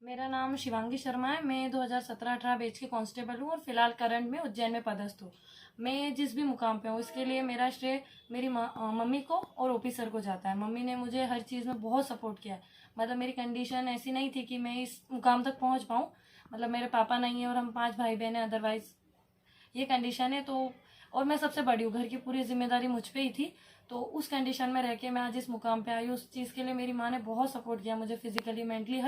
मेरा नाम शिवांगी शर्मा है। मैं 2017-18 बैच की कांस्टेबल हूँ और फिलहाल करंट में उज्जैन में पदस्थ हूँ। मैं जिस भी मुकाम पे हूँ इसके लिए मेरा श्रेय मेरी मम्मी को और ओपी सर को जाता है। मम्मी ने मुझे हर चीज़ में बहुत सपोर्ट किया है। मतलब मेरी कंडीशन ऐसी नहीं थी कि मैं इस मुकाम तक पहुँच पाऊँ। मतलब मेरे पापा नहीं है और हम 5 भाई बहन हैं, अदरवाइज ये कंडीशन है। तो और मैं सबसे बड़ी हूँ, घर की पूरी जिम्मेदारी मुझ पे ही थी। तो उस कंडीशन में रह के मैं आज इस मुकाम पे आई हूँ। उस चीज़ के लिए मेरी माँ ने बहुत सपोर्ट किया मुझे, फिजिकली मेंटली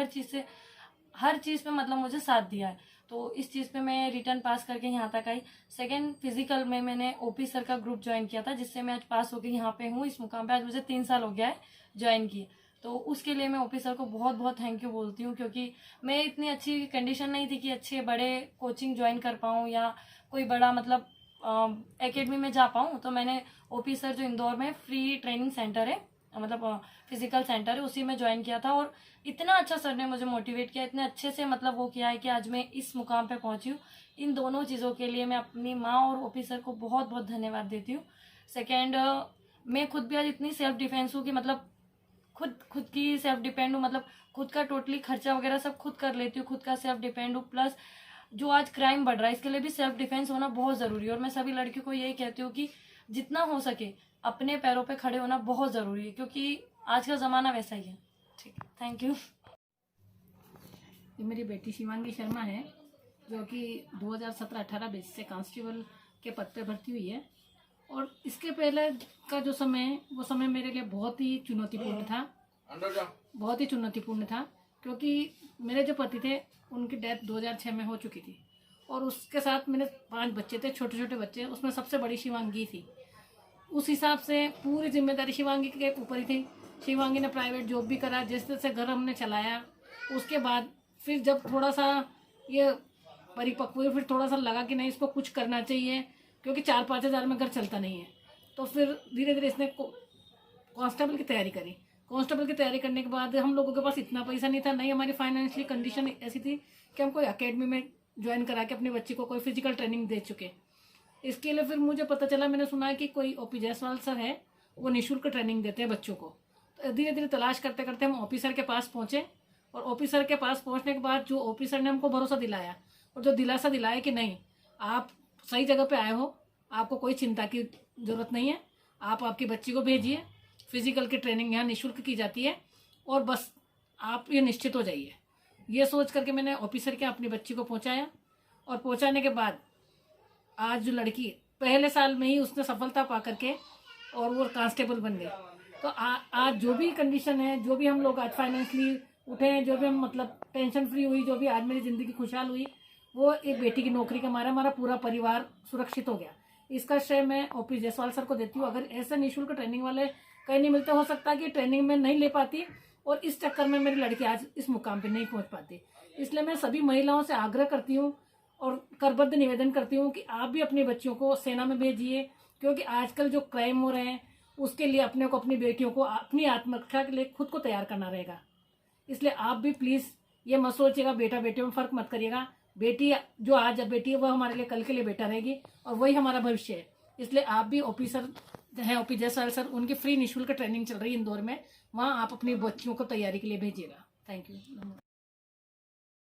हर चीज़ पे मतलब मुझे साथ दिया है। तो इस चीज़ पे मैं रिटर्न पास करके यहाँ तक आई। सेकंड फिजिकल में मैंने ओपी सर का ग्रुप ज्वाइन किया था, जिससे मैं आज पास होकर यहाँ पे हूँ इस मुकाम पे। आज मुझे 3 साल हो गया है ज्वाइन किए। तो उसके लिए मैं ओपी सर को बहुत बहुत थैंक यू बोलती हूँ, क्योंकि मैं इतनी अच्छी कंडीशन नहीं थी कि अच्छे बड़े कोचिंग ज्वाइन कर पाऊँ या कोई बड़ा मतलब एकेडमी में जा पाऊँ। तो मैंने ओपी सर जो इंदौर में फ्री ट्रेनिंग सेंटर है, मतलब फिजिकल सेंटर है, उसी में ज्वाइन किया था। और इतना अच्छा सर ने मुझे मोटिवेट किया, इतने अच्छे से मतलब वो किया है कि आज मैं इस मुकाम पे पहुंची हूँ। इन दोनों चीज़ों के लिए मैं अपनी माँ और ओपी सर को बहुत बहुत धन्यवाद देती हूँ। सेकेंड, मैं खुद भी आज इतनी सेल्फ डिफेंस हूँ कि मतलब खुद खुद की सेल्फ डिपेंड हूँ। मतलब खुद का टोटली खर्चा वगैरह सब खुद कर लेती हूँ, खुद का सेल्फ डिपेंड हूँ। प्लस जो आज क्राइम बढ़ रहा है इसके लिए भी सेल्फ डिफेंस होना बहुत जरूरी है। और मैं सभी लड़कियों को यही कहती हूँ कि जितना हो सके अपने पैरों पे खड़े होना बहुत जरूरी है, क्योंकि आज का जमाना वैसा ही है। ठीक है, थैंक यू। ये मेरी बेटी शिवांगी शर्मा है, जो कि 2017-18 बैच से कांस्टेबल के पद पे भर्ती हुई है। और इसके पहले का जो समय है वो समय मेरे लिए बहुत ही चुनौतीपूर्ण था, बहुत ही चुनौतीपूर्ण था। क्योंकि मेरे जो पति थे उनकी डेथ 2006 में हो चुकी थी, और उसके साथ मेरे 5 बच्चे थे, छोटे छोटे बच्चे। उसमें सबसे बड़ी शिवांगी थी। उस हिसाब से पूरी जिम्मेदारी शिवांगी के ऊपर ही थी। शिवांगी ने प्राइवेट जॉब भी करा, जिस तरह से घर हमने चलाया। उसके बाद फिर जब थोड़ा सा ये परिपक्व हुई, फिर थोड़ा सा लगा कि नहीं, इसको कुछ करना चाहिए, क्योंकि 4-5 हज़ार में घर चलता नहीं है। तो फिर धीरे धीरे इसने कांस्टेबल की तैयारी करी। कांस्टेबल की तैयारी करने के बाद हम लोगों के पास इतना पैसा नहीं था, नहीं हमारी फाइनेंशियली कंडीशन ऐसी थी कि हम कोई अकेडमी में ज्वाइन करा के अपने बच्चे को कोई फिजिकल ट्रेनिंग दे चुके। इसके लिए फिर मुझे पता चला, मैंने सुना है कि कोई ओपी जायसवाल सर है, वो निःशुल्क ट्रेनिंग देते हैं बच्चों को। तो धीरे धीरे तलाश करते करते हम ओपी सर के पास पहुंचे। और ओपी सर के पास पहुंचने के बाद जो ओपी सर ने हमको भरोसा दिलाया और जो दिलासा दिलाया कि नहीं, आप सही जगह पे आए हो, आपको कोई चिंता की जरूरत नहीं है, आप आपकी बच्ची को भेजिए, फिजिकल की ट्रेनिंग यहाँ निःशुल्क की जाती है, और बस आप ये निश्चित हो जाइए। ये सोच करके मैंने ओपी सर के अपनी बच्ची को पहुँचाया। और पहुँचाने के बाद आज जो लड़की पहले साल में ही उसने सफलता पा करके और वो कांस्टेबल बन गई। तो आज जो भी कंडीशन है, जो भी हम लोग आज फाइनेंशियली उठे हैं, जो भी हम मतलब टेंशन फ्री हुई, जो भी आज मेरी ज़िंदगी खुशहाल हुई, वो एक बेटी की नौकरी के मारे हमारा पूरा परिवार सुरक्षित हो गया। इसका श्रेय मैं ओपी जायसवाल सर को देती हूँ। अगर ऐसे निःशुल्क ट्रेनिंग वाले कहीं नहीं मिलते, हो सकता है कि ट्रेनिंग में नहीं ले पाती और इस चक्कर में मेरी लड़की आज इस मुकाम पर नहीं पहुँच पाती। इसलिए मैं सभी महिलाओं से आग्रह करती हूँ और करबद्ध निवेदन करती हूँ कि आप भी अपनी बच्चियों को सेना में भेजिए, क्योंकि आजकल जो क्राइम हो रहे हैं उसके लिए अपने को, अपनी बेटियों को अपनी आत्मरक्षा के लिए खुद को तैयार करना रहेगा। इसलिए आप भी प्लीज़ ये मत सोचिएगा, बेटा बेटियों में फ़र्क मत करिएगा। बेटी जो आज बेटी है वह हमारे लिए कल के लिए बेटा रहेगी, और वही हमारा भविष्य है। इसलिए आप भी ओपी सर हैं, ओपी जायसवाल सर, उनकी फ्री निःशुल्क ट्रेनिंग चल रही है इंदौर में, वहाँ आप अपनी बच्चियों को तैयारी के लिए भेजिएगा। Thank you.